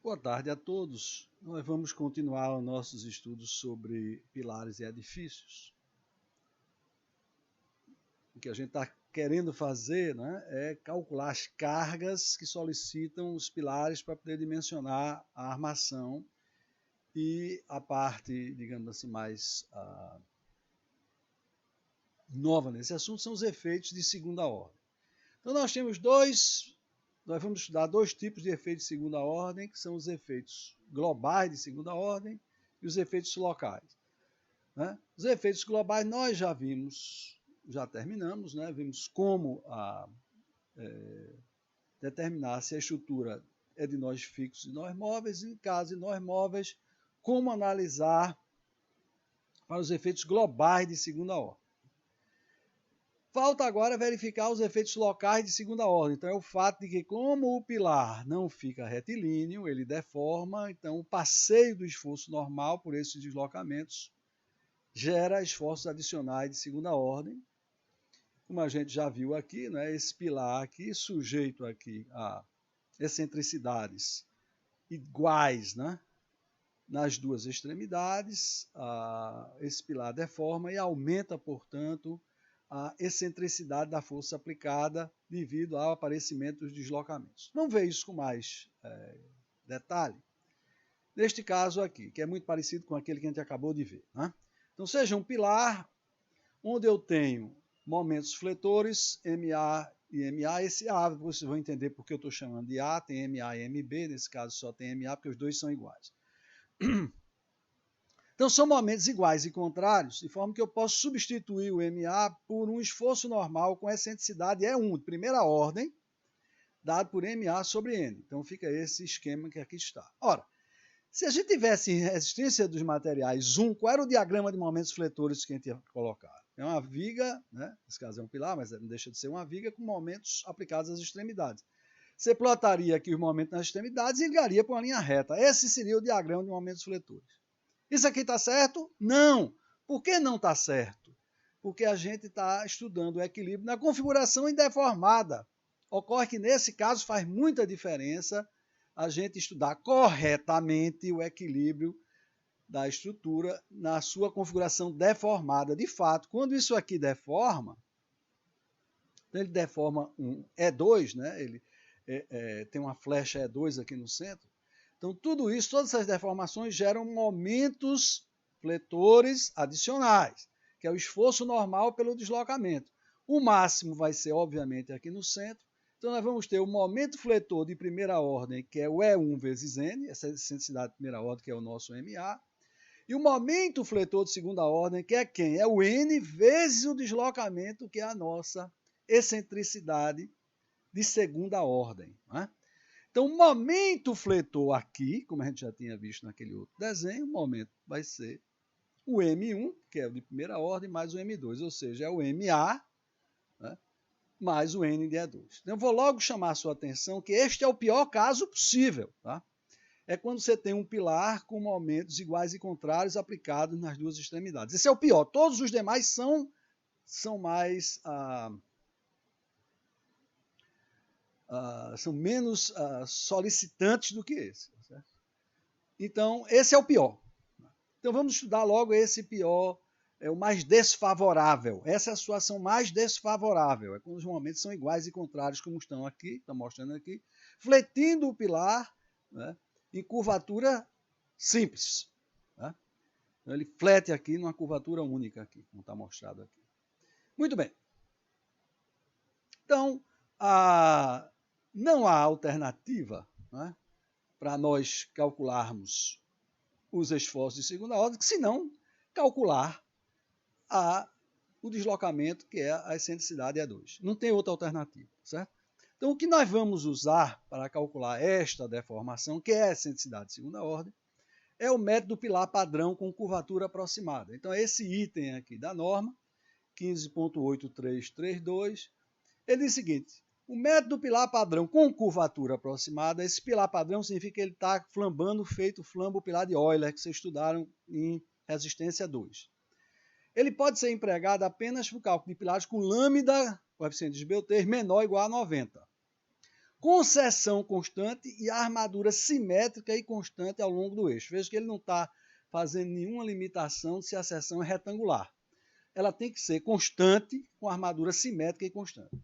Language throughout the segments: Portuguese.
Boa tarde a todos. Nós vamos continuar os nossos estudos sobre pilares e edifícios. O que a gente está querendo fazer, né, é calcular as cargas que solicitam os pilares para poder dimensionar a armação e a parte, digamos assim, mais nova nesse assunto são os efeitos de segunda ordem. Então nós vamos estudar dois tipos de efeitos de segunda ordem, que são os efeitos globais de segunda ordem e os efeitos locais. Né? Os efeitos globais nós já vimos, já terminamos, né? Vimos como determinar se a estrutura é de nós fixos e nós móveis, e em caso de nós móveis, como analisar para os efeitos globais de segunda ordem. Falta agora verificar os efeitos locais de segunda ordem. Então, é o fato de que, como o pilar não fica retilíneo, ele deforma, então o passeio do esforço normal por esses deslocamentos gera esforços adicionais de segunda ordem. Como a gente já viu aqui, né, esse pilar aqui, sujeito aqui a excentricidades iguais, né, nas duas extremidades, esse pilar deforma e aumenta, portanto, a excentricidade da força aplicada devido ao aparecimento dos deslocamentos. Vamos ver isso com mais detalhe. Neste caso aqui, que é muito parecido com aquele que a gente acabou de ver. Né? Então, seja um pilar onde eu tenho momentos fletores, MA e MA. Esse A, vocês vão entender porque eu estou chamando de A, tem MA e MB, nesse caso só tem MA, porque os dois são iguais. Então, são momentos iguais e contrários, de forma que eu posso substituir o MA por um esforço normal com excentricidade E1, de primeira ordem, dado por MA sobre N. Então, fica esse esquema que aqui está. Ora, se a gente tivesse resistência dos materiais 1, qual era o diagrama de momentos fletores que a gente ia colocar? É uma viga, né? Nesse caso é um pilar, mas não deixa de ser uma viga com momentos aplicados às extremidades. Você plotaria aqui os momentos nas extremidades e ligaria para uma linha reta. Esse seria o diagrama de momentos fletores. Isso aqui está certo? Não. Por que não está certo? Porque a gente está estudando o equilíbrio na configuração indeformada. Ocorre que, nesse caso, faz muita diferença a gente estudar corretamente o equilíbrio da estrutura na sua configuração deformada. De fato, quando isso aqui deforma, ele deforma um E2, né? Ele tem uma flecha E2 aqui no centro. Então, tudo isso, todas essas deformações geram momentos fletores adicionais, que é o esforço normal pelo deslocamento. O máximo vai ser, obviamente, aqui no centro. Então, nós vamos ter o momento fletor de primeira ordem, que é o E1 vezes N, essa excentricidade de primeira ordem, que é o nosso MA. E o momento fletor de segunda ordem, que é quem? É o N vezes o deslocamento, que é a nossa excentricidade de segunda ordem. Né? Então, o momento fletor aqui, como a gente já tinha visto naquele outro desenho, o momento vai ser o M1, que é o de primeira ordem, mais o M2, ou seja, é o MA, né, mais o N de E2. Então, eu vou logo chamar a sua atenção que este é o pior caso possível. Tá? É quando você tem um pilar com momentos iguais e contrários aplicados nas duas extremidades. Esse é o pior. Todos os demais são mais... são menos solicitantes do que esse. Certo? Então, esse é o pior. Então, vamos estudar logo esse pior, o mais desfavorável. Essa é a situação mais desfavorável. É quando os momentos são iguais e contrários, como estão aqui, estão mostrando aqui, fletindo o pilar, né, em curvatura simples. Né? Então, ele flete aqui numa curvatura única, aqui, como está mostrado aqui. Muito bem. Então, não há alternativa, né, para nós calcularmos os esforços de segunda ordem, senão calcular o deslocamento, que é a excentricidade E2. Não tem outra alternativa, certo? Então, o que nós vamos usar para calcular esta deformação, que é a excentricidade de segunda ordem, é o método pilar padrão com curvatura aproximada. Então, esse item aqui da norma, 15.8332, ele diz o seguinte: o método pilar padrão com curvatura aproximada, esse pilar padrão significa que ele está flambando feito flambo pilar de Euler, que vocês estudaram em resistência 2. Ele pode ser empregado apenas para o cálculo de pilares com lambda, coeficiente de Belter, menor ou igual a 90. concessão constante e a armadura simétrica e constante ao longo do eixo. Veja que ele não está fazendo nenhuma limitação se a seção é retangular. Ela tem que ser constante, com armadura simétrica e constante.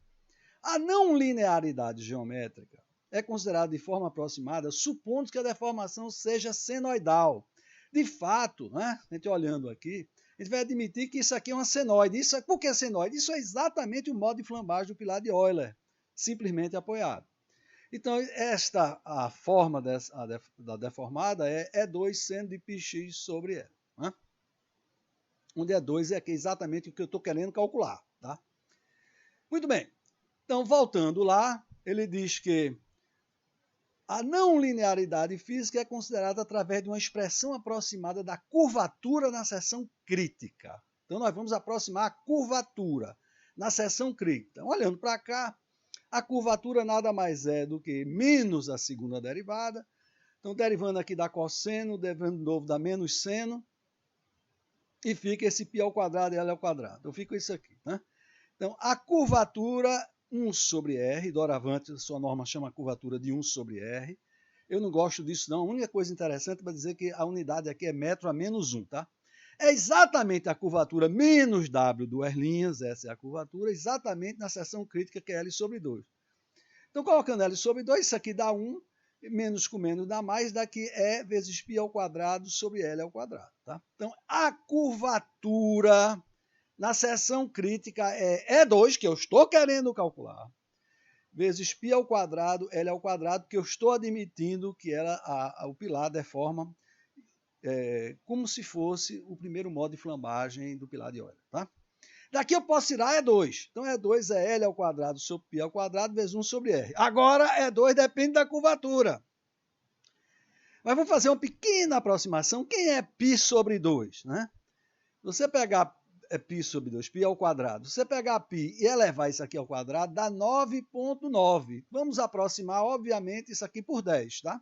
A não linearidade geométrica é considerada de forma aproximada, supondo que a deformação seja senoidal. De fato, né, a gente olhando aqui, a gente vai admitir que isso aqui é uma senoide. Por que senoide? Isso é exatamente o modo de flambagem do pilar de Euler, simplesmente apoiado. Então, a forma da deformada é E2 seno de πx sobre L. Né? Onde E2 é aqui exatamente o que eu estou querendo calcular. Tá? Muito bem. Então, voltando lá, ele diz que a não linearidade física é considerada através de uma expressão aproximada da curvatura na seção crítica. Então, nós vamos aproximar a curvatura na seção crítica. Então, olhando para cá, a curvatura nada mais é do que menos a segunda derivada. Então, derivando aqui da cosseno, derivando de novo da menos seno, e fica esse π ao quadrado e L ao quadrado. Então, fica isso aqui. Né? Então, a curvatura 1 sobre R, doravante, sua norma chama a curvatura de 1 sobre R. Eu não gosto disso, não. A única coisa interessante é dizer que a unidade aqui é metro a menos 1, tá? É exatamente a curvatura menos W do R', essa é a curvatura, exatamente na seção crítica que é L sobre 2. Então, colocando L sobre 2, isso aqui dá 1, menos com menos dá mais, daqui é vezes π ao quadrado sobre L ao quadrado. Tá? Então, a curvatura na seção crítica é E2, que eu estou querendo calcular, vezes π ao quadrado, L ao quadrado, que eu estou admitindo que o pilar deforma como se fosse o primeiro modo de flambagem do pilar de Euler. Tá? Daqui eu posso tirar E2. Então, E2 é L ao quadrado sobre π ao quadrado vezes 1 sobre R. Agora, E2 depende da curvatura. Mas vamos fazer uma pequena aproximação. Quem é π sobre 2? Né? Você pegar π sobre 2, π ao quadrado. Você pegar π e elevar isso aqui ao quadrado, dá 9,9. Vamos aproximar, obviamente, isso aqui por 10, tá?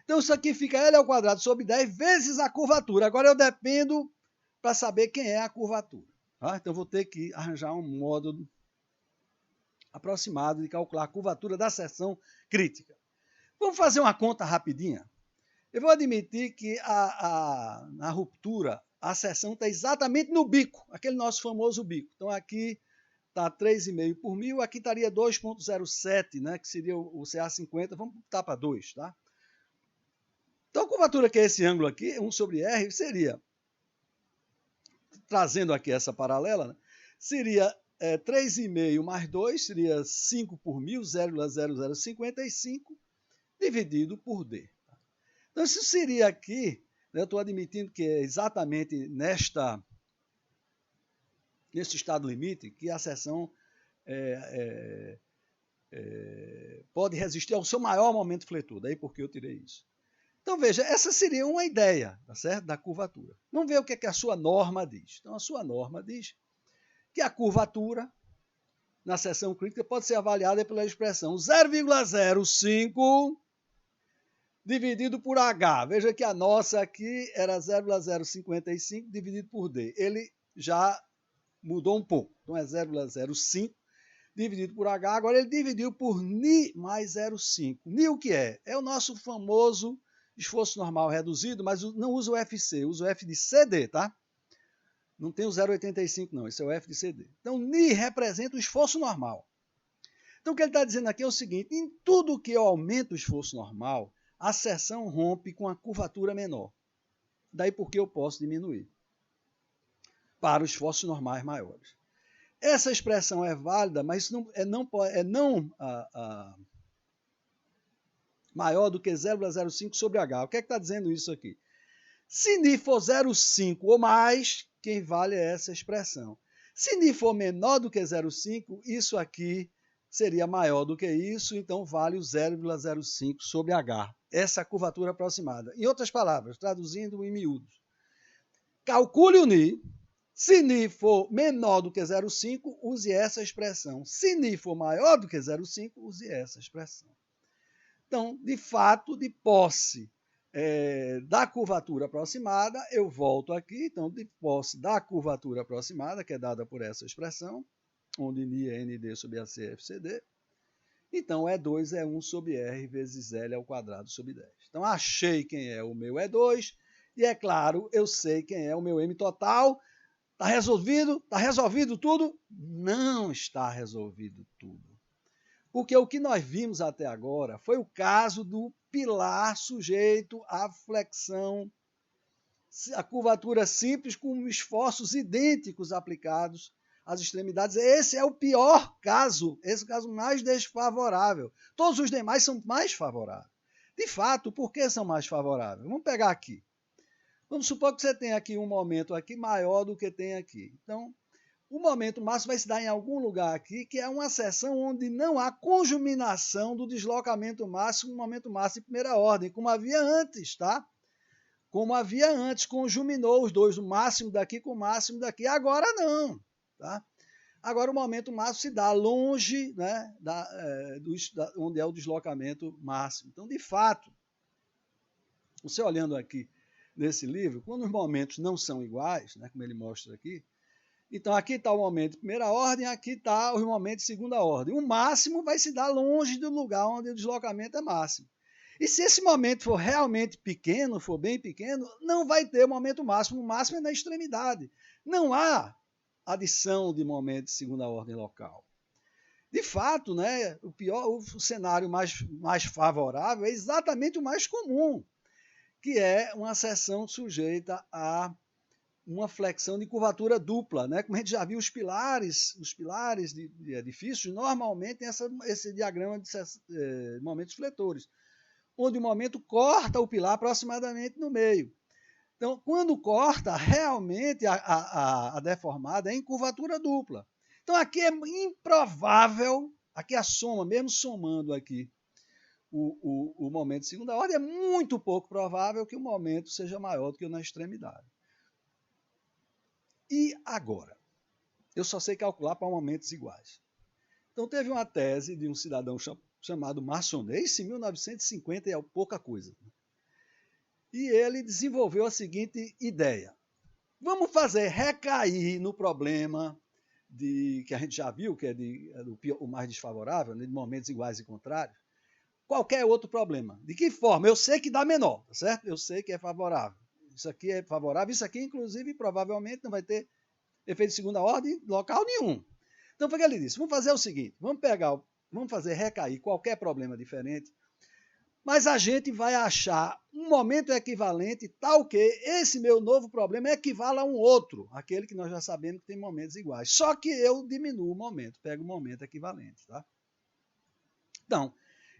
Então, isso aqui fica L ao quadrado sobre 10 vezes a curvatura. Agora, eu dependo para saber quem é a curvatura. Tá? Então, vou ter que arranjar um modo aproximado de calcular a curvatura da seção crítica. Vamos fazer uma conta rapidinha? Eu vou admitir que na ruptura, a seção está exatamente no bico, aquele nosso famoso bico. Então, aqui está 3,5 por 1000, aqui estaria 2,07, né, que seria o CA50, vamos botar para 2, tá? Então, a curvatura que é esse ângulo aqui, 1 sobre R, seria, trazendo aqui essa paralela, né, seria 3,5 mais 2, seria 5 por 1000, 0,0055, dividido por D. Então, isso seria aqui, né, eu estou admitindo que é exatamente nesse estado limite que a seção pode resistir ao seu maior momento fletor, daí porque eu tirei isso. Então, veja, essa seria uma ideia, tá certo? Da curvatura. Vamos ver o que a sua norma diz. Então, a sua norma diz que a curvatura na seção crítica pode ser avaliada pela expressão 0,05 dividido por H. Veja que a nossa aqui era 0,055 dividido por D. Ele já mudou um pouco. Então, é 0,05 dividido por H. Agora, ele dividiu por Ni mais 0,5. Ni o que é? É o nosso famoso esforço normal reduzido, mas não usa o FC, usa o F de CD, tá? Não tem o 0,85 não, esse é o F de CD. Então, Ni representa o esforço normal. Então, o que ele está dizendo aqui é o seguinte, em tudo que eu aumento o esforço normal, a seção rompe com a curvatura menor. Daí porque eu posso diminuir para os esforços normais maiores. Essa expressão é válida, mas não maior do que 0,05 sobre H. O que é que está dizendo isso aqui? Se Ni for 0,5 ou mais, quem vale é essa expressão. Se Ni for menor do que 0,5, isso aqui seria maior do que isso, então vale o 0,05 sobre H. Essa é a curvatura aproximada. Em outras palavras, traduzindo em miúdos, calcule o Ni. Se Ni for menor do que 0,5, use essa expressão. Se Ni for maior do que 0,5, use essa expressão. Então, de fato, de posse da curvatura aproximada, eu volto aqui. Então, de posse da curvatura aproximada, que é dada por essa expressão, onde Ni é ND sobre AC FCD, Então, E2 é 1 sobre R vezes L ao quadrado sobre 10. Então, achei quem é o meu E2 e, é claro, eu sei quem é o meu M total. Está resolvido? Está resolvido tudo? Não está resolvido tudo. Porque o que nós vimos até agora foi o caso do pilar sujeito à flexão, a curvatura simples com esforços idênticos aplicados às extremidades. Esse é o pior caso, esse é o caso mais desfavorável. Todos os demais são mais favoráveis. De fato, por que são mais favoráveis? Vamos pegar aqui. Vamos supor que você tem aqui um momento aqui maior do que tem aqui. Então, o momento máximo vai se dar em algum lugar aqui, que é uma seção onde não há conjuminação do deslocamento máximo com o momento máximo de primeira ordem, como havia antes, tá? Como havia antes, conjuminou os dois, o máximo daqui com o máximo daqui. Agora não, tá? Agora o momento máximo se dá longe, né, onde é o deslocamento máximo. Então, de fato, você olhando aqui nesse livro, quando os momentos não são iguais, né, como ele mostra aqui, então aqui está o momento de primeira ordem, aqui está os momentos de segunda ordem. O máximo vai se dar longe do lugar onde o deslocamento é máximo. E se esse momento for realmente pequeno, for bem pequeno, não vai ter o momento máximo. O máximo é na extremidade. Não há adição de momento de segunda ordem local. De fato, né, o cenário mais favorável é exatamente o mais comum, que é uma seção sujeita a uma flexão de curvatura dupla, né? Como a gente já viu, os pilares de edifícios normalmente têm esse diagrama de momentos fletores, onde o momento corta o pilar aproximadamente no meio. Então, quando corta, realmente a deformada é em curvatura dupla. Então, aqui é improvável, aqui a soma, mesmo somando aqui o momento de segunda ordem, é muito pouco provável que o momento seja maior do que o na extremidade. E agora? Eu só sei calcular para momentos iguais. Então, teve uma tese de um cidadão chamado Massonet, isso em 1950 é pouca coisa. E ele desenvolveu a seguinte ideia. Vamos fazer recair no problema que a gente já viu, que é o mais desfavorável, né, de momentos iguais e contrários, qualquer outro problema. De que forma? Eu sei que dá menor, tá certo? Eu sei que é favorável. Isso aqui é favorável, isso aqui, inclusive, provavelmente não vai ter efeito de segunda ordem local nenhum. Então, foi o que ele disse. Vamos fazer o seguinte, vamos fazer recair qualquer problema diferente, mas a gente vai achar um momento equivalente tal que esse meu novo problema equivala a um outro, aquele que nós já sabemos que tem momentos iguais. Só que eu diminuo o momento, pego o momento equivalente. Tá? Então,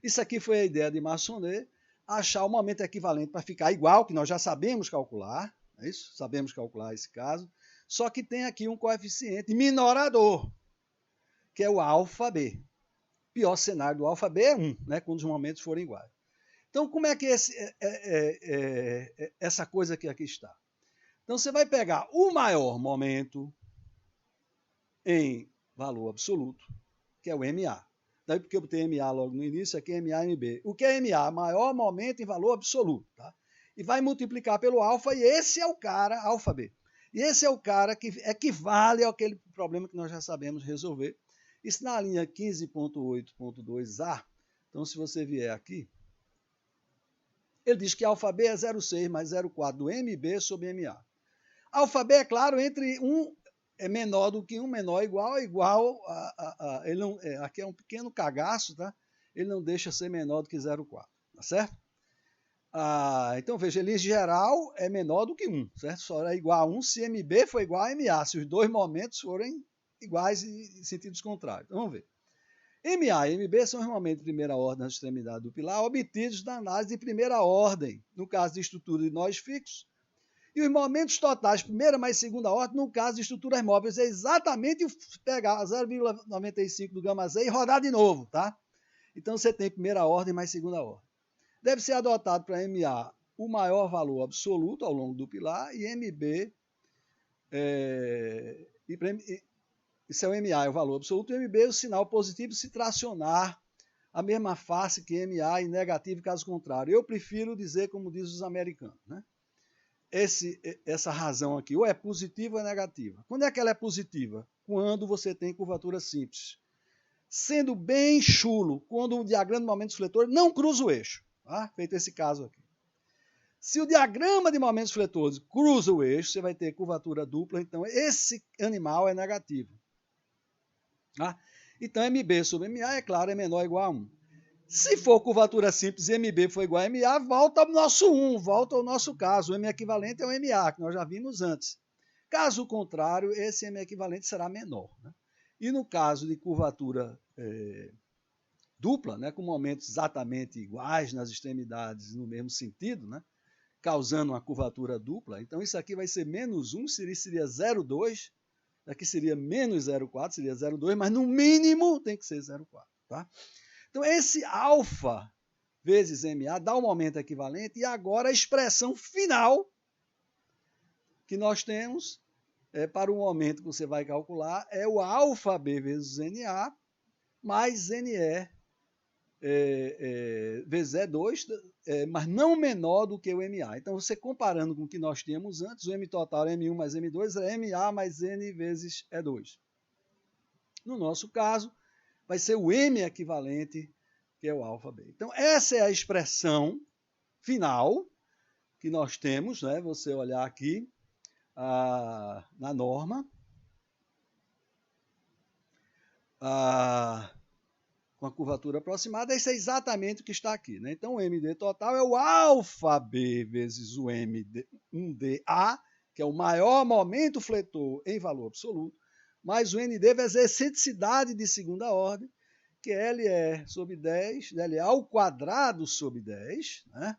isso aqui foi a ideia de Massonet, achar o momento equivalente para ficar igual, que nós já sabemos calcular, é isso? Sabemos calcular esse caso, só que tem aqui um coeficiente minorador, que é o alfa-b. O pior cenário do alfa-b é 1, né, quando os momentos forem iguais. Então, como é que essa coisa aqui está? Então, você vai pegar o maior momento em valor absoluto, que é o MA. Daí porque eu botei MA logo no início, aqui é MA e MB. O que é MA? Maior momento em valor absoluto. Tá? E vai multiplicar pelo alfa, e esse é o cara, alfa B. E esse é o cara que equivale àquele problema que nós já sabemos resolver. Isso na linha 15.8.2a. Então, se você vier aqui, ele diz que alfa B é 0,6 mais 0,4 do MB sobre MA. Alfa B, é claro, entre 1 é menor do que 1, menor igual ele não, aqui é um pequeno cagaço, tá? Ele não deixa ser menor do que 0,4, tá certo? Então, veja, ele em geral é menor do que 1, certo? Só é igual a 1 se MB for igual a MA, se os dois momentos forem iguais em sentidos contrários. Então, vamos ver. MA e MB são os momentos de primeira ordem nas extremidades do pilar obtidos na análise de primeira ordem, no caso de estrutura de nós fixos, e os momentos totais, primeira mais segunda ordem, no caso de estruturas móveis, é exatamente pegar 0,95 do gama Z e rodar de novo, tá? Então você tem primeira ordem mais segunda ordem. Deve ser adotado para MA o maior valor absoluto ao longo do pilar e MB, isso é o MA, é o valor absoluto, e MB é o sinal positivo se tracionar a mesma face que MA e negativo caso contrário. Eu prefiro dizer como diz os americanos, né? Essa razão aqui, ou é positiva ou é negativa. Quando é que ela é positiva? Quando você tem curvatura simples. sendo bem chulo, quando o diagrama de momentos fletores não cruza o eixo. Tá? Feito esse caso aqui. Se o diagrama de momentos fletores cruza o eixo, você vai ter curvatura dupla, então esse animal é negativo. Tá? Então, MB sobre MA, é claro, é menor ou igual a 1. Se for curvatura simples e MB for igual a MA, volta ao nosso 1, volta ao nosso caso. O M equivalente é o MA, que nós já vimos antes. Caso contrário, esse M equivalente será menor. Né? E no caso de curvatura dupla, né, com momentos exatamente iguais nas extremidades no mesmo sentido, né, causando uma curvatura dupla, então isso aqui vai ser menos 1, seria 0,2, aqui seria menos 0,4, seria 0,2, mas no mínimo tem que ser 0,4. Tá? Então, esse alfa vezes MA dá o momento equivalente, e agora a expressão final que nós temos para o momento que você vai calcular é o alfa B vezes NA mais NE vezes E2, mas não menor do que o MA. Então, você comparando com o que nós tínhamos antes, o M total M1 mais M2 é MA mais N vezes E2. No nosso caso, vai ser o M equivalente, que é o alfa B. Então, essa é a expressão final que nós temos, né? Você olhar aqui na norma, com a curvatura aproximada, isso é exatamente o que está aqui. Né? Então, o MD total é o alfa B vezes o M1DA, que é o maior momento fletor em valor absoluto, mais o ND vezes a excentricidade de segunda ordem, que é LE sobre 10, LE ao quadrado sobre 10, né?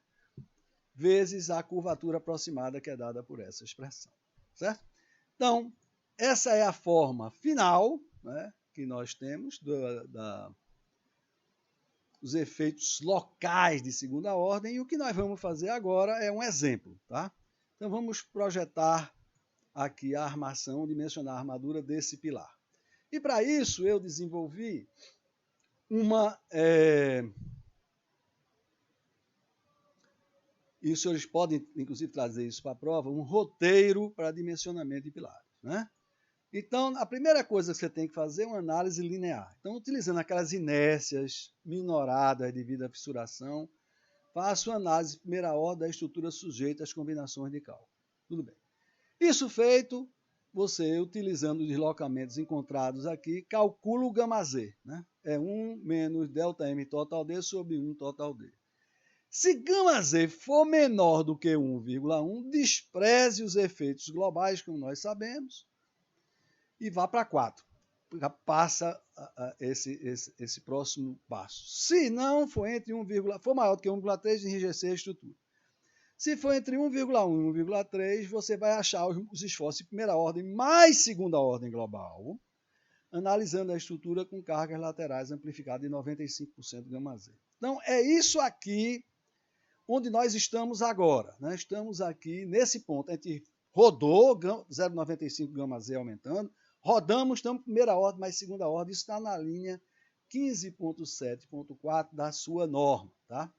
Vezes a curvatura aproximada que é dada por essa expressão. Certo? Então, essa é a forma final, né, que nós temos dos efeitos locais de segunda ordem, e o que nós vamos fazer agora é um exemplo. Tá? Então, vamos projetar aqui a armação, dimensionar a armadura desse pilar. E para isso, eu desenvolvi e os senhores podem, inclusive, trazer isso para a prova, um roteiro para dimensionamento de pilares. Né? Então, a primeira coisa que você tem que fazer é uma análise linear. Então, utilizando aquelas inércias minoradas devido à fissuração, faço uma análise de primeira ordem da estrutura sujeita às combinações de cálculo. Tudo bem. Isso feito, você, utilizando os deslocamentos encontrados aqui, calcula o gama Z. Né? É 1 menos delta M total D sobre 1 total D. Se gama Z for menor do que 1,1, despreze os efeitos globais, como nós sabemos, e vá para 4. Passa esse próximo passo. Se não for entre 1, for maior do que 1,3, enrijecer a estrutura. Se for entre 1,1 e 1,3, você vai achar os esforços de primeira ordem mais segunda ordem global, analisando a estrutura com cargas laterais amplificadas em 95% gama Z. Então, é isso aqui onde nós estamos agora. Né? Estamos aqui nesse ponto. A gente rodou 0,95 gama Z aumentando, rodamos, estamos em primeira ordem, mais segunda ordem, isso está na linha 15.7.4 da sua norma. Tá?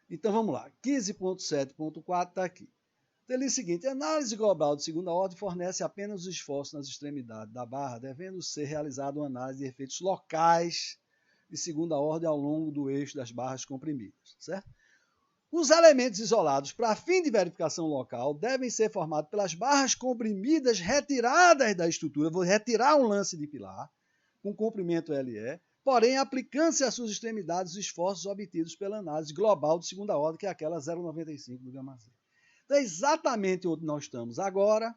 Então vamos lá, 15.7.4 está aqui. Então, ele diz o seguinte: a análise global de segunda ordem fornece apenas os esforços nas extremidades da barra, devendo ser realizada uma análise de efeitos locais de segunda ordem ao longo do eixo das barras comprimidas. Certo? Os elementos isolados para fim de verificação local devem ser formados pelas barras comprimidas retiradas da estrutura. Vou retirar um lance de pilar com comprimento LE, porém aplicando-se às suas extremidades os esforços obtidos pela análise global de segunda ordem, que é aquela 0,95 do gama Z. Então, é exatamente onde nós estamos agora.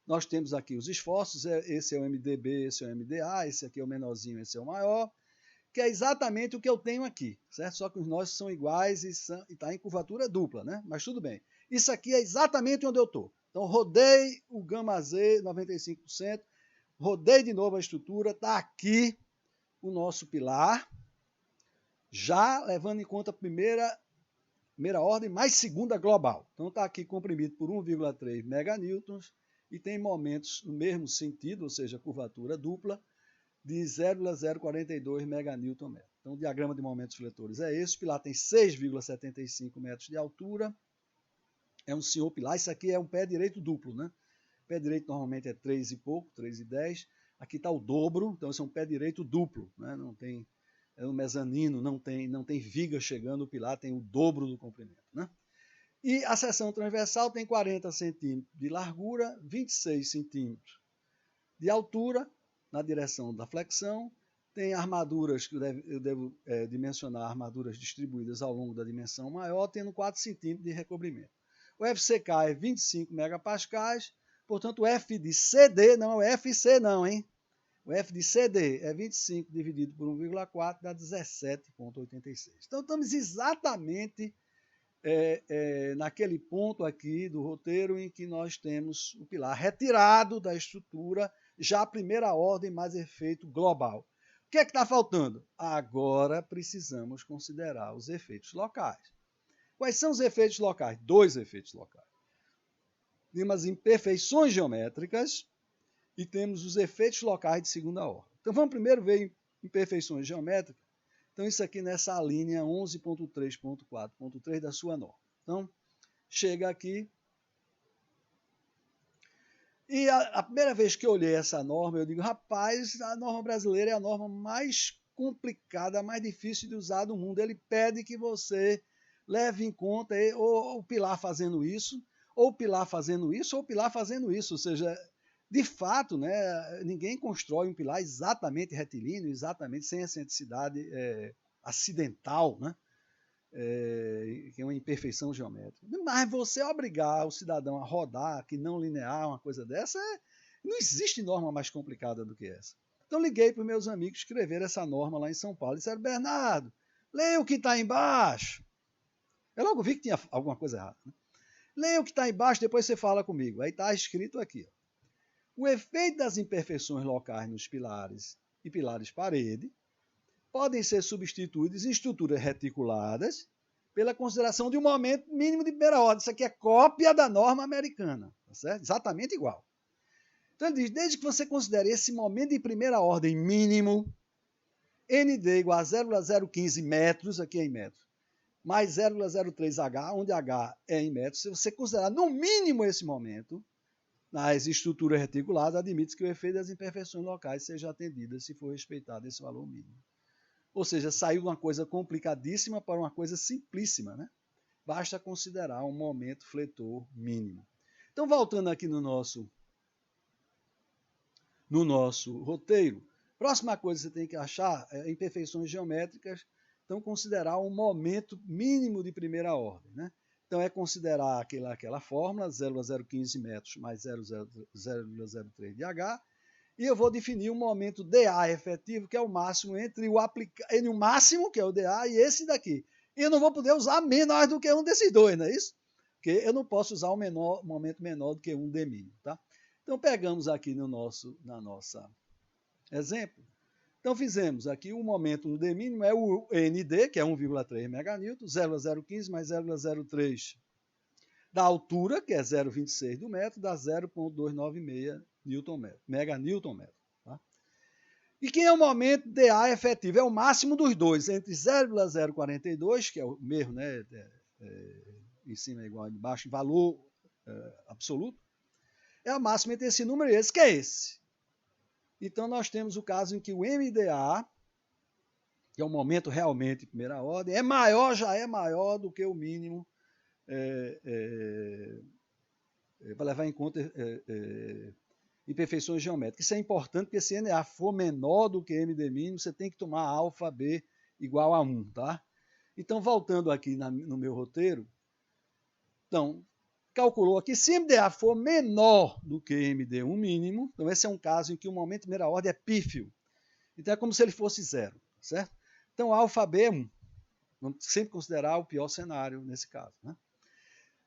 Nós temos aqui os esforços, esse é o MDB, esse é o MDA, esse aqui é o menorzinho, esse é o maior, que é exatamente o que eu tenho aqui, certo? Só que os nossos são iguais e está em curvatura dupla, né? Mas tudo bem. Isso aqui é exatamente onde eu estou. Então, rodei o gama Z 95%, rodei de novo a estrutura, está aqui o nosso pilar, já levando em conta a primeira ordem mais segunda global. Então, está aqui comprimido por 1,3 meganewtons e tem momentos no mesmo sentido, ou seja, curvatura dupla, de 0,042 meganewton metro. Então, o diagrama de momentos fletores é esse. O pilar tem 6,75 metros de altura. É um senhor pilar. Isso aqui é um pé direito duplo, né? O pé direito normalmente é 3 e pouco, 3,10. Aqui está o dobro, então esse é um pé direito duplo, né? Não tem, é um mezanino, não tem viga chegando, o pilar tem o dobro do comprimento, né? E a seção transversal tem 40 centímetros de largura, 26 centímetros de altura, na direção da flexão. Tem armaduras, que eu devo dimensionar armaduras distribuídas ao longo da dimensão maior, tendo 4 centímetros de recobrimento. O FCK é 25 megapascais, portanto o F de CD, não é o FC não, hein? O F de CD é 25 dividido por 1,4, dá 17,86. Então estamos exatamente naquele ponto aqui do roteiro em que nós temos o pilar retirado da estrutura, já a primeira ordem mais efeito global. O que é que está faltando? Agora precisamos considerar os efeitos locais. Quais são os efeitos locais? 2 efeitos locais. Temos as imperfeições geométricas e temos os efeitos locais de segunda ordem. Então vamos primeiro ver imperfeições geométricas. Então isso aqui nessa linha 11.3.4.3 da sua norma. Então chega aqui. E a primeira vez que eu olhei essa norma, eu digo, rapaz, a norma brasileira é a norma mais complicada, mais difícil de usar do mundo. Ele pede que você leve em conta ou o pilar fazendo isso, ou o pilar fazendo isso, ou o pilar fazendo isso. Ou seja, de fato, né, ninguém constrói um pilar exatamente retilíneo, exatamente sem excentricidade acidental, né? Que é uma imperfeição geométrica. Mas você obrigar o cidadão a rodar, que não linear, uma coisa dessa, não existe norma mais complicada do que essa. Então liguei para os meus amigos que escreveram essa norma lá em São Paulo. Disseram, Bernardo, leia o que está embaixo. Eu logo vi que tinha alguma coisa errada. Né? Leia o que está embaixo, depois você fala comigo. Aí está escrito aqui. Ó. O efeito das imperfeições locais nos pilares e pilares parede podem ser substituídos em estruturas reticuladas pela consideração de um momento mínimo de primeira ordem. Isso aqui é cópia da norma americana, tá certo? Exatamente igual. Então ele diz, desde que você considere esse momento de primeira ordem mínimo, ND igual a 0,015 metros, aqui é em metros, mais 0,03 H, onde H é em metros, se você considerar no mínimo esse momento, nas estruturas reticuladas, admite-se que o efeito das imperfeições locais seja atendido se for respeitado esse valor mínimo. Ou seja, saiu de uma coisa complicadíssima para uma coisa simplíssima, né? Basta considerar um momento fletor mínimo. Então, voltando aqui no nosso roteiro, próxima coisa que você tem que achar é imperfeições geométricas. Então, considerar um momento mínimo de primeira ordem, né? Então, é considerar aquela fórmula, 0,015 metros mais 0,03 de H, e eu vou definir um momento dA efetivo, que é o máximo entre o máximo, que é o dA, e esse daqui. E eu não vou poder usar menor do que um desses dois, não é isso? Porque eu não posso usar um momento menor do que um D mínimo, tá? Então, pegamos aqui na nossa exemplo. Então, fizemos aqui o momento no D mínimo, é o ND, que é 1,3 meganewton, 0,015 mais 0,03 da altura, que é 0,26 do metro, dá 0,296 meganewton metro. Tá? E quem é o momento dA efetivo? É o máximo dos dois, entre 0,042, que é o mesmo, né? Em cima é igual embaixo, em valor absoluto, é o máximo entre esse número e esse, que é esse. Então, nós temos o caso em que o MdA, que é um momento realmente de primeira ordem, já é maior do que o mínimo para levar em conta imperfeições geométricas. Isso é importante, porque se NA for menor do que MD mínimo, você tem que tomar alfa B igual a 1, tá? Então, voltando aqui no meu roteiro, então, calculou aqui, se MDA for menor do que MD1 mínimo, então esse é um caso em que o momento de primeira ordem é pífio. Então, é como se ele fosse zero, certo? Então, alfa B é 1. Vamos sempre considerar o pior cenário nesse caso, né?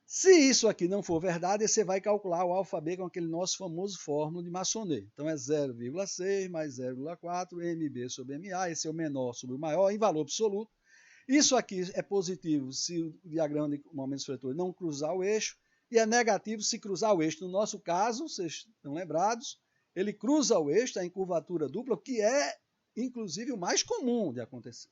Se isso aqui não for verdade, você vai calcular o alfa B com aquele nosso famoso fórmula de Massonet. Então, é 0,6 mais 0,4 MB sobre MA. Esse é o menor sobre o maior em valor absoluto. Isso aqui é positivo se o diagrama de momentos fletores não cruzar o eixo. E é negativo se cruzar o eixo. No nosso caso, vocês estão lembrados, ele cruza o eixo, está em curvatura dupla, que é, inclusive, o mais comum de acontecer.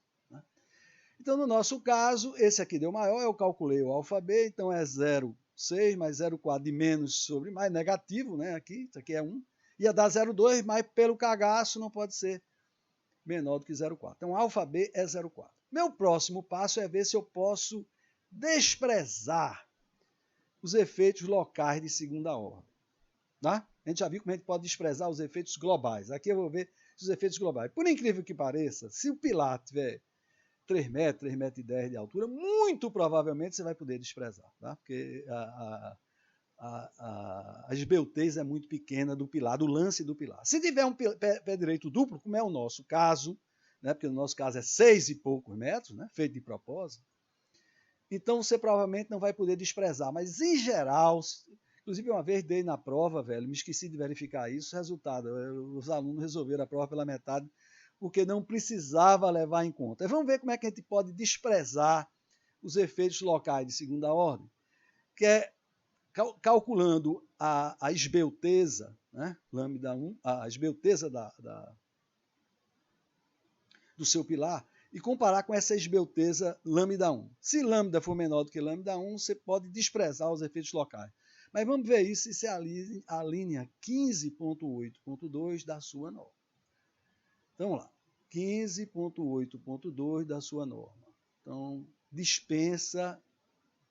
Então, no nosso caso, esse aqui deu maior, eu calculei o alfa B, então é 0,6 mais 0,4 de menos sobre mais, negativo, né? Aqui, isso aqui é 1. ia dar 0,2, mas pelo cagaço não pode ser menor do que 0,4. Então, alfa B é 0,4. Meu próximo passo é ver se eu posso desprezar os efeitos locais de segunda ordem. Tá? A gente já viu como a gente pode desprezar os efeitos globais. Aqui eu vou ver os efeitos globais. Por incrível que pareça, se o pilar tiver 3 metros, 3 metros e 10 de altura, muito provavelmente você vai poder desprezar, tá? Porque a esbeltez é muito pequena do pilar, do lance do pilar. Se tiver um pé direito duplo, como é o nosso caso, né? Porque no nosso caso é 6 e poucos metros, né? Feito de propósito, então você provavelmente não vai poder desprezar. Mas em geral, inclusive uma vez dei na prova, velho, me esqueci de verificar isso, resultado, os alunos resolveram a prova pela metade, porque não precisava levar em conta. Vamos ver como é que a gente pode desprezar os efeitos locais de segunda ordem, que é calculando a esbelteza, né, lambda 1, a esbelteza do seu pilar, e comparar com essa esbelteza lambda 1. Se lambda for menor do que lambda 1, você pode desprezar os efeitos locais. Mas vamos ver isso se você alinha 15.8.2 da sua norma. Então, vamos lá. 15.8.2 da sua norma. Então, dispensa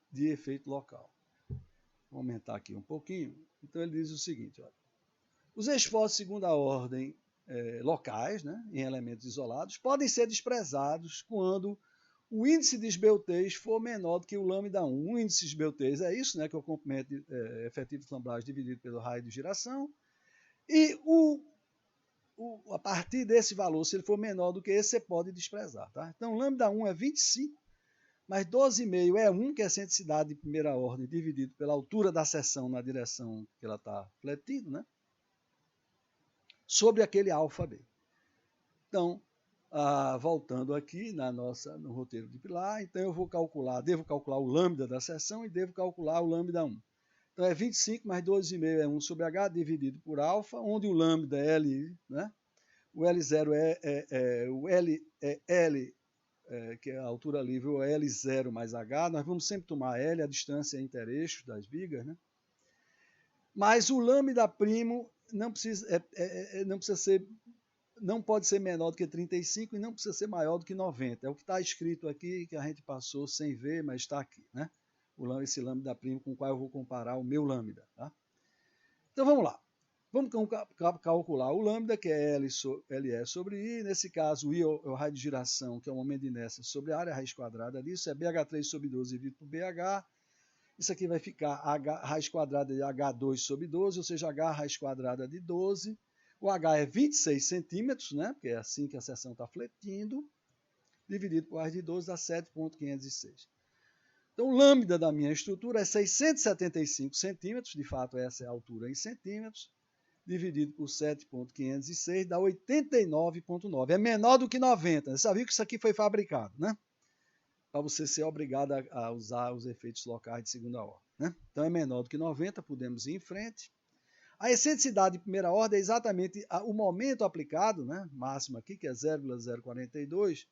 de efeito local. Vou aumentar aqui um pouquinho. Então, ele diz o seguinte, olha, os esforços de segunda ordem locais, né, em elementos isolados, podem ser desprezados quando o índice de esbeltez for menor do que o lambda 1. O índice de esbeltez é isso, né, que é o comprimento efetivo de flamblagem dividido pelo raio de giração. E a partir desse valor, se ele for menor do que esse, você pode desprezar. Tá? Então, lambda 1 é 25, mas 12,5 é 1, que é a excentricidade de primeira ordem, dividido pela altura da seção na direção que ela está fletindo, né? Sobre aquele alfa B. Então, voltando aqui no roteiro de pilar, então eu devo calcular o lambda da seção e devo calcular o lambda 1. Então é 25 mais 12,5 é 1 sobre H dividido por alfa, onde o lambda é L, né? O L0 o L é L, que é a altura livre, o L0 mais H. Nós vamos sempre tomar L, a distância intereixos das vigas, né? Mas o lambda primo não pode ser menor do que 35 e não precisa ser maior do que 90. É o que está escrito aqui, que a gente passou sem ver, mas está aqui, né? Esse lambda primo com o qual eu vou comparar o meu lambda. Tá? Então vamos lá. Vamos calcular o lambda, que é LE sobre I. Nesse caso, o I é o raio de giração, que é o momento de inércia sobre a área, a raiz quadrada disso, é BH3 sobre 12 dividido por BH. Isso aqui vai ficar raiz quadrada de H2 sobre 12, ou seja, H raiz quadrada de 12. O H é 26 centímetros, né? Porque é assim que a seção está fletindo, dividido por raiz de 12 dá 7,506. Então, o lambda da minha estrutura é 675 centímetros, de fato essa é a altura em centímetros, dividido por 7,506 dá 89,9. É menor do que 90. Você já viu que isso aqui foi fabricado, né? Para você ser obrigado a usar os efeitos locais de segunda ordem. Né? Então é menor do que 90, podemos ir em frente. A excentricidade de primeira ordem é exatamente o momento aplicado, né? Máximo aqui, que é 0,042,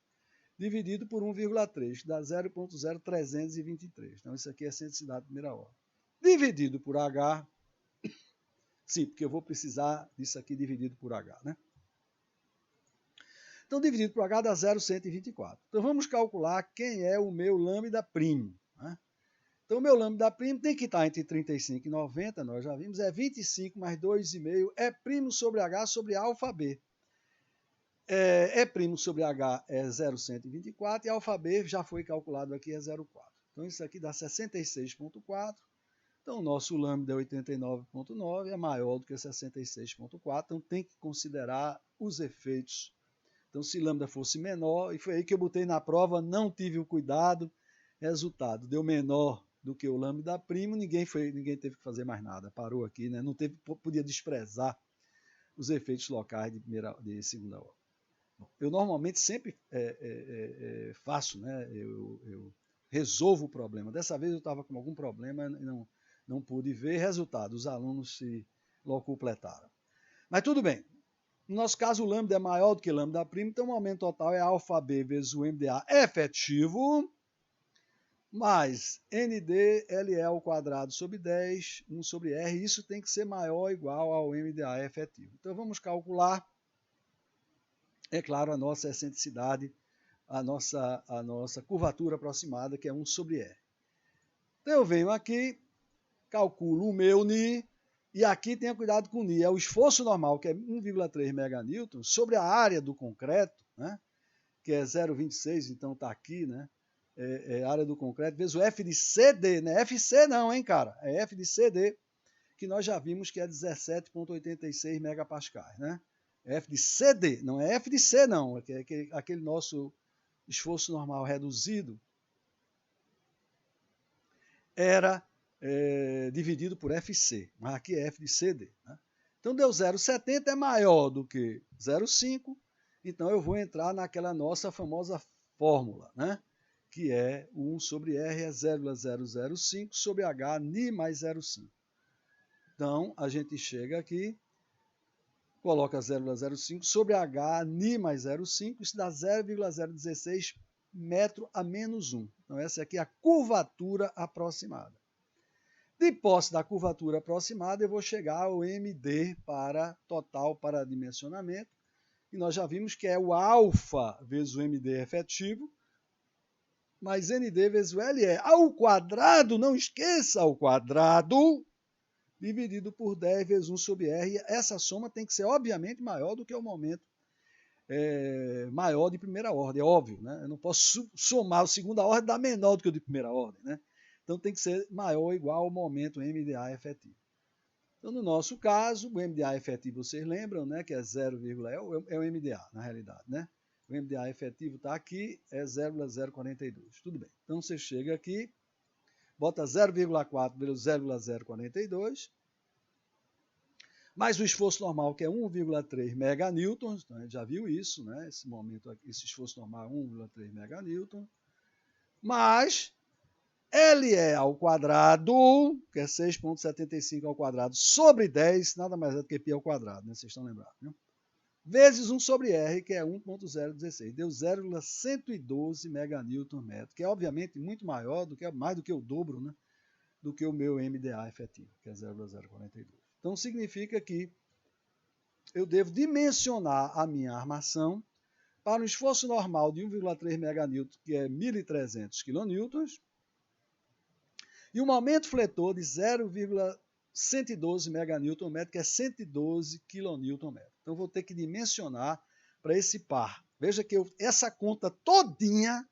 dividido por 1,3, que dá 0,0323. Então isso aqui é a excentricidade de primeira ordem. Dividido por H, sim, porque eu vou precisar disso aqui dividido por H, né? Então, dividido por H dá 0,124. Então, vamos calcular quem é o meu lambda primo. Né? Então, o meu lambda primo tem que estar entre 35 e 90, nós já vimos, é 25 mais 2,5, é primo sobre H sobre alfa B. Primo sobre H é 0,124 e alfa B já foi calculado aqui, é 0,4. Então, isso aqui dá 66,4. Então, o nosso lambda é 89,9, é maior do que 66,4. Então, tem que considerar os efeitos. Então, se lambda fosse menor, e foi aí que eu botei na prova, não tive o cuidado, resultado, deu menor do que o lambda primo, ninguém teve que fazer mais nada, parou aqui, né? Não podia desprezar os efeitos locais de segunda ordem. Bom, eu normalmente sempre faço, né? Eu resolvo o problema. Dessa vez eu estava com algum problema e não pude ver, resultado, os alunos se locupletaram. Mas tudo bem. No nosso caso, o lambda é maior do que lambda primo, então o momento total é alfa B vezes o MDA efetivo. mais ND-LE ao quadrado sobre 10, 1 sobre R, isso tem que ser maior ou igual ao MDA efetivo. Então vamos calcular, é claro, a nossa excentricidade, a nossa curvatura aproximada, que é 1 sobre R. Então eu venho aqui, calculo o meu Ni, e aqui tenha cuidado com o Ni, é o esforço normal, que é 1,3 meganewton, sobre a área do concreto, né, que é 0,26, então está aqui, né, é área do concreto, vezes o F de CD, né, FC não, hein, cara, é F de CD, que nós já vimos que é 17,86 megapascais, né, F de CD, não é F de C não, é aquele nosso esforço normal reduzido, era dividido por FC, mas aqui é F de CD. Né? Então deu 0,70, é maior do que 0,5, então eu vou entrar naquela nossa famosa fórmula, né? Que é 1 sobre R é 0,005 sobre H, Ni mais 0,5. Então a gente chega aqui, coloca 0,05 sobre H, Ni mais 0,5, isso dá 0,016 metro a menos 1. Então essa aqui é a curvatura aproximada. De posse da curvatura aproximada, eu vou chegar ao MD para total para dimensionamento, e nós já vimos que é o alfa vezes o MD efetivo, mais ND vezes o LE ao quadrado, não esqueça, ao quadrado, dividido por 10 vezes 1 sobre R. Essa soma tem que ser, obviamente, maior do que o momento maior de primeira ordem, é óbvio. Né? Eu não posso somar a segunda ordem da menor do que o de primeira ordem, né? Então tem que ser maior ou igual ao momento MDA efetivo. Então, no nosso caso, o MDA efetivo, vocês lembram, né, que é 0, é o MDA, na realidade. Né? O MDA efetivo está aqui, é 0,042. Tudo bem. Então, você chega aqui, bota 0,4 vezes 0,042, mais o esforço normal, que é 1,3 meganewtons, então a gente já viu isso, né? Esse momento aqui, esse esforço normal é 1,3 meganewtons, mais LE ao quadrado, que é 6,75 ao quadrado, sobre 10, nada mais é do que π ao quadrado, né? Vocês estão lembrados, né? Vezes 1 sobre R, que é 1,016, deu 0,112 meganewton metro, que é obviamente muito maior, mais do que o dobro, né? Do que o meu MDA efetivo, que é 0,042. Então significa que eu devo dimensionar a minha armação para um esforço normal de 1,3 meganewton, que é 1.300 kN, e um momento fletor de 0,112 meganewton metro, que é 112 kN metro. Então vou ter que dimensionar para esse par. Veja que essa conta todinha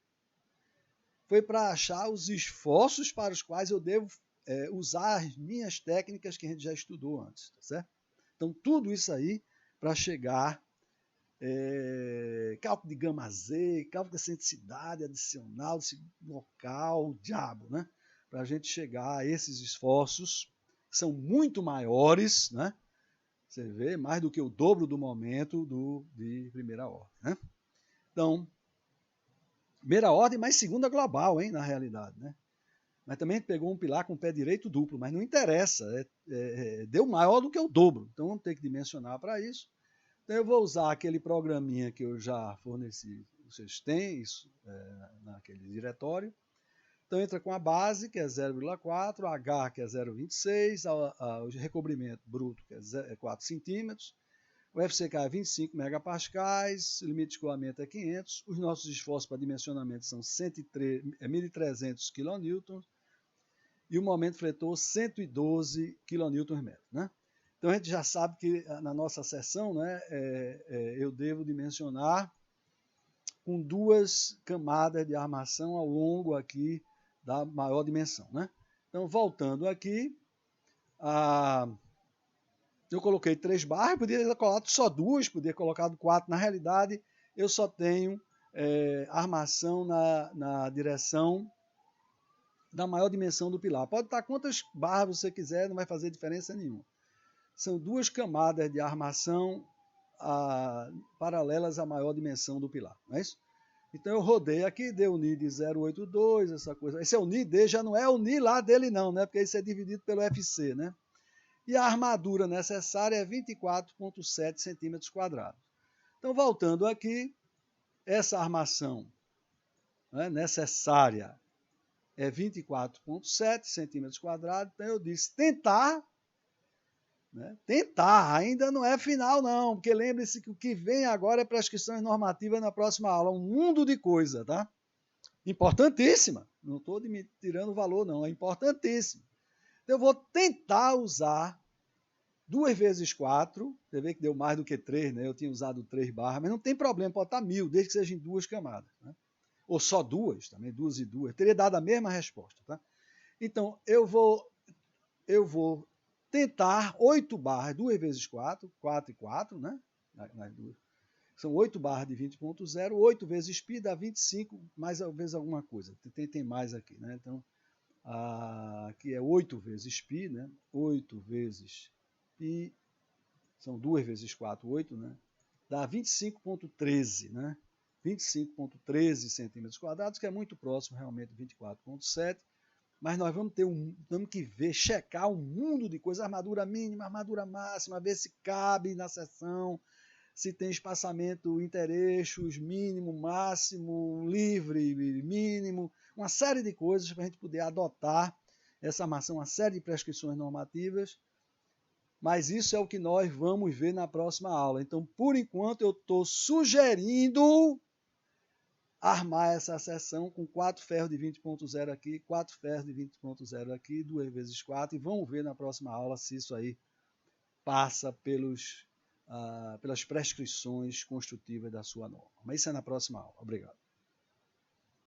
foi para achar os esforços para os quais eu devo usar as minhas técnicas que a gente já estudou antes, tá certo? Então tudo isso aí para chegar cálculo de gama Z, cálculo de excentricidade adicional, local, diabo, né? Para a gente chegar a esses esforços, que são muito maiores, né? Você vê, mais do que o dobro do momento de primeira ordem, né? Então, primeira ordem, mas segunda global, hein, na realidade, né? Mas também pegou um pilar com pé direito duplo, mas não interessa, deu maior do que o dobro, então vamos ter que dimensionar para isso. Então eu vou usar aquele programinha que eu já forneci, vocês têm isso naquele diretório. Então entra com a base, que é 0,4, H, que é 0,26, o recobrimento bruto, que é 4 centímetros, o FCK é 25 megapascais, o limite de escoamento é 500, os nossos esforços para dimensionamento são 1.300 kN, e o momento fletor 112 kN. Né? Então a gente já sabe que na nossa seção, né, eu devo dimensionar com 2 camadas de armação ao longo aqui da maior dimensão. Né? Então voltando aqui, eu coloquei 3 barras, podia ter colocado só 2, podia ter colocado 4. Na realidade, eu só tenho armação na direção da maior dimensão do pilar. Pode estar quantas barras você quiser, não vai fazer diferença nenhuma. São 2 camadas de armação paralelas à maior dimensão do pilar, não é isso? Então eu rodei aqui, deu o Ni de 0,82, essa coisa. Esse é o Ni D, já não é o Ni lá dele não, né? Porque isso é dividido pelo FC, né? E a armadura necessária é 24,7 centímetros quadrados. Então voltando aqui, essa armação, né, necessária é 24,7 centímetros quadrados. Então, eu disse tentar, né? Tentar, ainda não é final não, porque lembre-se que o que vem agora é prescrições normativas na próxima aula, um mundo de coisa, tá? Importantíssima, não estou tirando valor não, é importantíssimo. Então, eu vou tentar usar 2 vezes 4, você vê que deu mais do que 3, né? Eu tinha usado 3 barras, mas não tem problema, pode estar 1000, desde que seja em 2 camadas, né? Ou só 2, também 2 e 2, teria dado a mesma resposta, tá? Então, eu vou tentar 8 barras, 2 vezes 4, 4 e 4, né? São 8 barras de 20,0, 8 vezes π dá 25, mais vezes alguma coisa, tem mais aqui, né? Então, aqui é 8 vezes π, né? 8 vezes π, são 2 vezes 4, 8, né? Dá 25,13, né? 25,13 centímetros quadrados, que é muito próximo realmente de 24,7, mas nós vamos que ver, checar um mundo de coisas, armadura mínima, armadura máxima, ver se cabe na seção, se tem espaçamento intereixos, mínimo, máximo, livre, mínimo, uma série de coisas para a gente poder adotar essa armação, uma série de prescrições normativas, mas isso é o que nós vamos ver na próxima aula. Então, por enquanto, eu estou sugerindo armar essa seção com 4 ferros de 20,0 aqui, 4 ferros de 20,0 aqui, 2 vezes 4, e vamos ver na próxima aula se isso aí passa pelas prescrições construtivas da sua norma. Mas isso é na próxima aula. Obrigado.